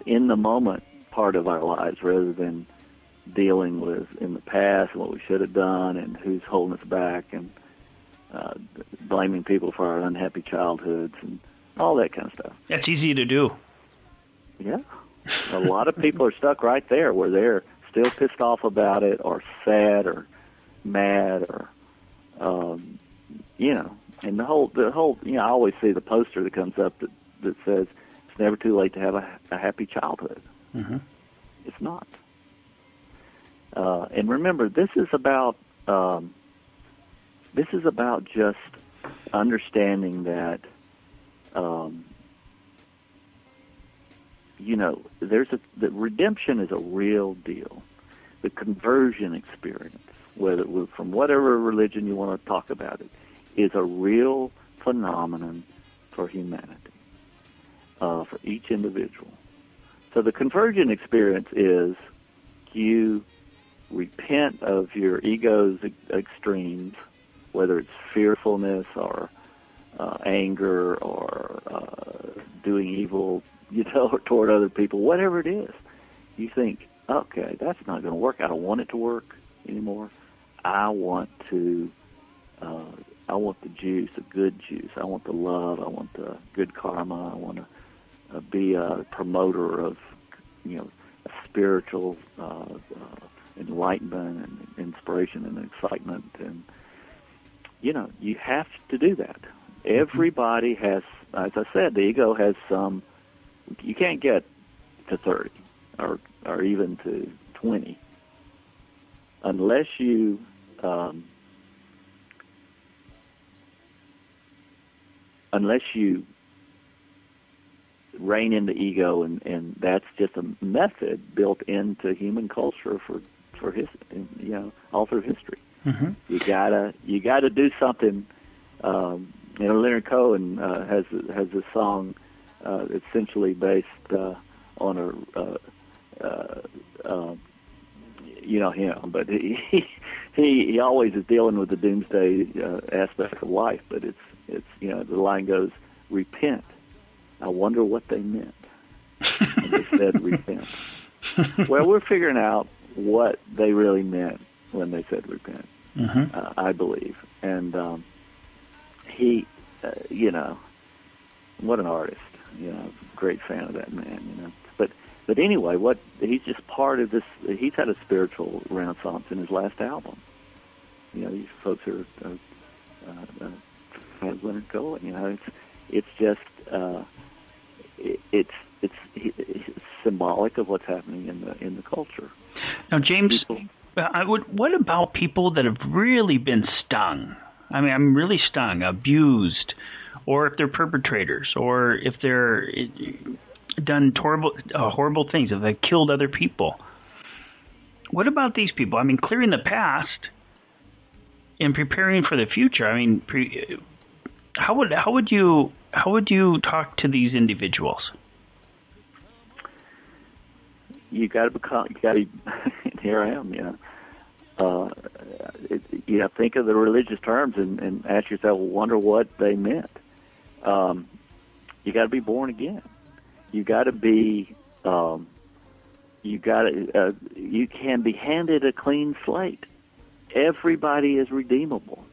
in the moment part of our lives rather than dealing with in the past and what we should have done and who's holding us back and blaming people for our unhappy childhoods and all that kind of stuff. That's easy to do. Yeah. A lot of people are stuck right there where they're still pissed off about it or sad or mad or, and the whole, I always see the poster that comes up that says it's never too late to have a happy childhood. Mm-hmm. It's not. And remember, this is about just understanding that, the redemption is a real deal. The conversion experience, from whatever religion you want to talk about it, is a real phenomenon for humanity, for each individual. So the conversion experience is you repent of your ego's extremes, whether it's fearfulness or anger or doing evil, toward other people, whatever it is. You think, okay, that's not going to work. I don't want it to work anymore. I want the juice, the good juice. I want the love. I want the good karma. I want to be a promoter of, a spiritual enlightenment and inspiration and excitement. And, you have to do that. Everybody has, as I said, the ego has some. You can't get to 30 or even to 20 unless you rein in the ego, and that's just a method built into human culture for history, all through history. Mm-hmm. You gotta do something. Leonard Cohen has a song essentially based on him, but he always is dealing with the doomsday aspect of life. But it's the line goes, repent. I wonder what they meant when they said repent. Well, we're figuring out what they really meant when they said repent. Mm-hmm. I believe, and he, what an artist. Great fan of that man. But anyway, he's just part of this. He's had a spiritual renaissance in his last album. These folks are fans Leonard Cohen. It's just it's symbolic of what's happening in the culture. Now, James, what about people that have really been stung? I mean, I'm really stung, abused, or if they're perpetrators, or if they're done horrible things, if they've killed other people. What about these people? I mean, clearing the past and preparing for the future. I mean, how would you talk to these individuals? You got to. Here I am. Think of the religious terms and ask yourself, wonder what they meant. You got to be born again. You got to be. You can be handed a clean slate. Everybody is redeemable.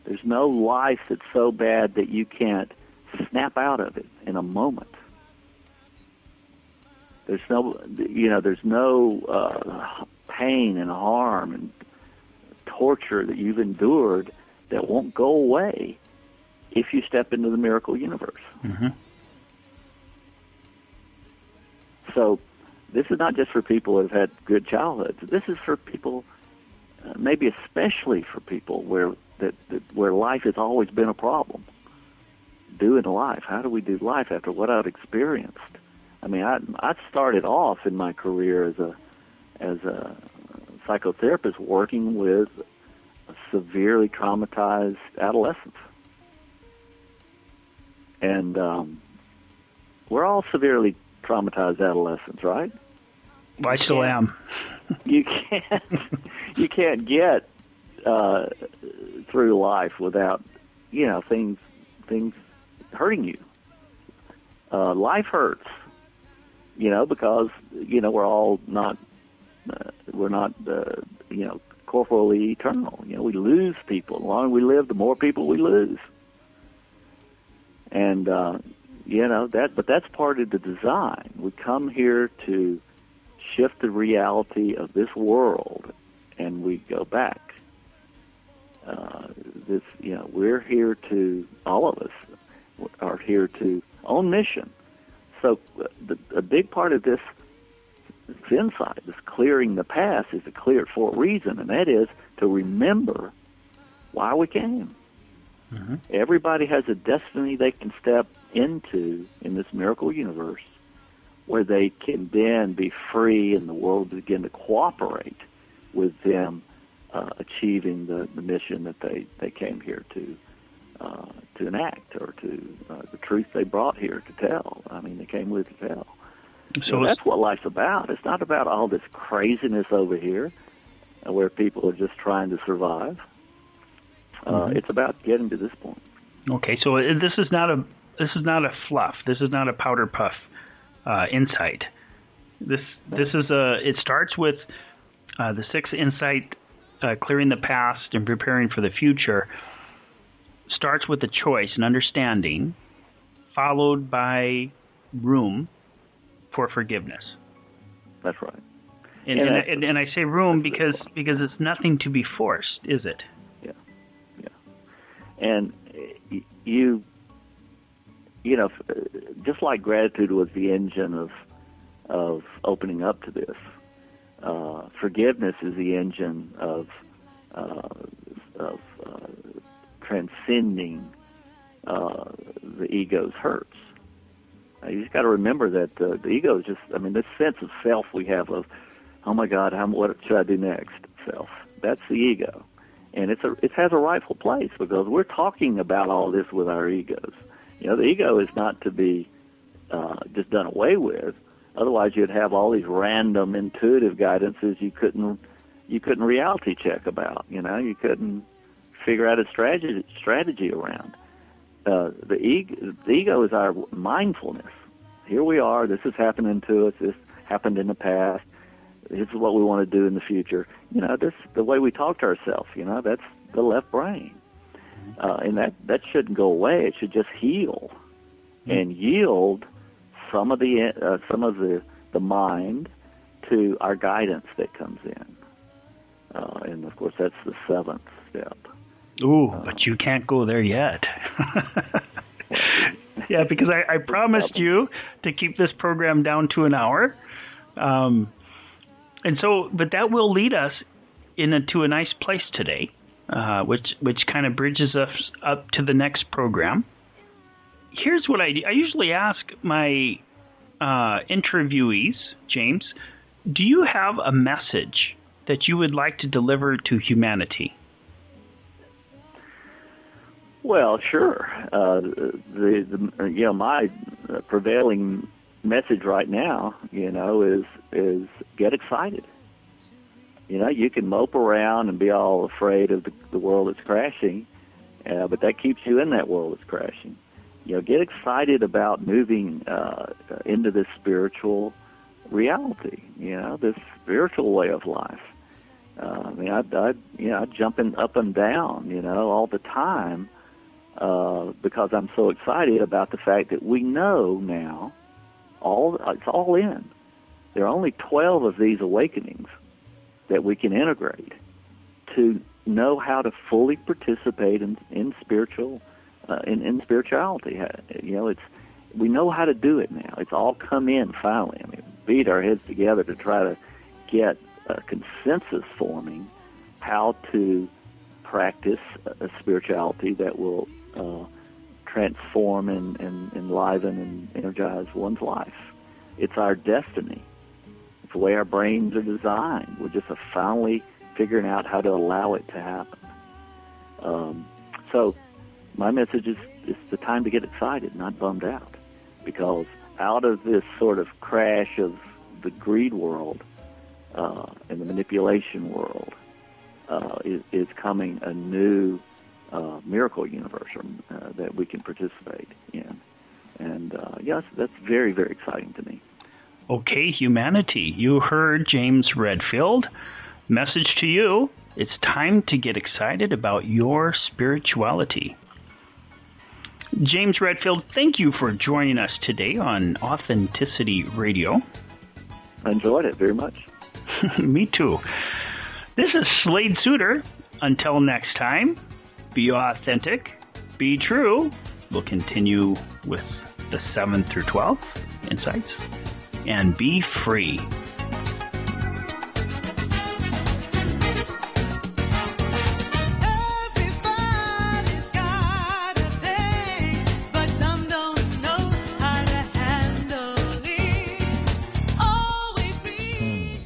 There's no life that's so bad that you can't snap out of it in a moment. There's no, pain and harm and torture that you've endured that won't go away if you step into the miracle universe. Mm-hmm. So this is not just for people that have had good childhoods. This is for people, maybe especially for people where life has always been a problem. Doing life. How do we do life after what I've experienced? I mean, I started off in my career as a psychotherapist working with severely traumatized adolescents. And we're all severely traumatized adolescents, right? I still am. You can't get through life without things hurting you. Life hurts. because we're not corporally eternal. We lose people. The longer we live, the more people we lose. And but that's part of the design. We come here to shift the reality of this world, and we go back. We're here to, all of us are here to, on mission. So a big part of this insight, this clearing the past, is to clear it for a reason, and that is to remember why we came. Mm-hmm. Everybody has a destiny they can step into in this miracle universe where they can then be free and the world begin to cooperate with them achieving the mission that they came here to enact, or to the truth they brought here to tell. I mean, they came with to tell. So that's what life's about. It's not about all this craziness over here where people are just trying to survive. It's about getting to this point. Okay, so this is not a fluff. This is not a powder puff insight. It starts with the sixth insight, clearing the past and preparing for the future. Starts with a choice and understanding, followed by room for forgiveness. That's right. And I say room because it's nothing to be forced, is it? Yeah. And just like gratitude was the engine of opening up to this, forgiveness is the engine of transcending the ego's hurts. You just got to remember that the ego is just, this sense of self we have of, oh my God, what should I do next? Self. That's the ego. And it has a rightful place because we're talking about all this with our egos. The ego is not to be just done away with. Otherwise, you'd have all these random intuitive guidances you couldn't reality check about. You couldn't figure out a strategy around. The ego is our mindfulness. Here we are. This is happening to us. This happened in the past. This is what we want to do in the future. This the way we talk to ourselves. That's the left brain, and that shouldn't go away. It should just heal and yield some of the mind to our guidance that comes in. And of course, that's the seventh step. Ooh, but you can't go there yet. Yeah, because I promised you to keep this program down to an hour. And so, but that will lead us to a nice place today, which kind of bridges us up to the next program. Here's what I do. I usually ask my interviewees, James, do you have a message that you would like to deliver to humanity? Well, sure. My prevailing message right now, is get excited. You can mope around and be all afraid of the world that's crashing, but that keeps you in that world that's crashing. Get excited about moving into this spiritual reality. This spiritual way of life. I jumping up and down, all the time. Because I'm so excited about the fact that we know now, it's all in. There are only 12 of these awakenings that we can integrate to know how to fully participate in spiritual, in spirituality. We know how to do it now. It's all come in finally. Beat our heads together to try to get a consensus forming how to practice a spirituality that will transform and enliven and energize one's life. It's our destiny. It's the way our brains are designed. We're just finally figuring out how to allow it to happen. So my message is it's the time to get excited, not bummed out, because out of this sort of crash of the greed world and the manipulation world is coming a new miracle universe that we can participate in. And yes, that's very, very exciting to me. Okay, humanity, you heard James Redfield. Message to you, it's time to get excited about your spirituality. James Redfield, thank you for joining us today on Authenticity Radio. I enjoyed it very much. Me too. This is Slade Suter. Until next time, be authentic, be true. We'll continue with the 7 through 12 insights. And be free. Everybody's got a thing, but some don't know how to handle it. Always read.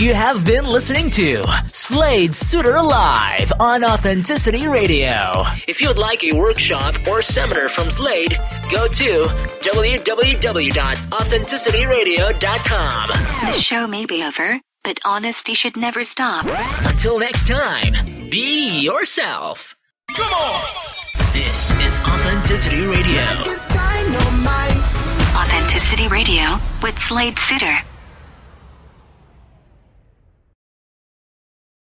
You have been listening to Slade Suter Live on Authenticity Radio. If you would like a workshop or seminar from Slade, go to www.authenticityradio.com. The show may be over, but honesty should never stop. Until next time, be yourself. Come on! This is Authenticity Radio. It's dynamite. Authenticity Radio with Slade Suter.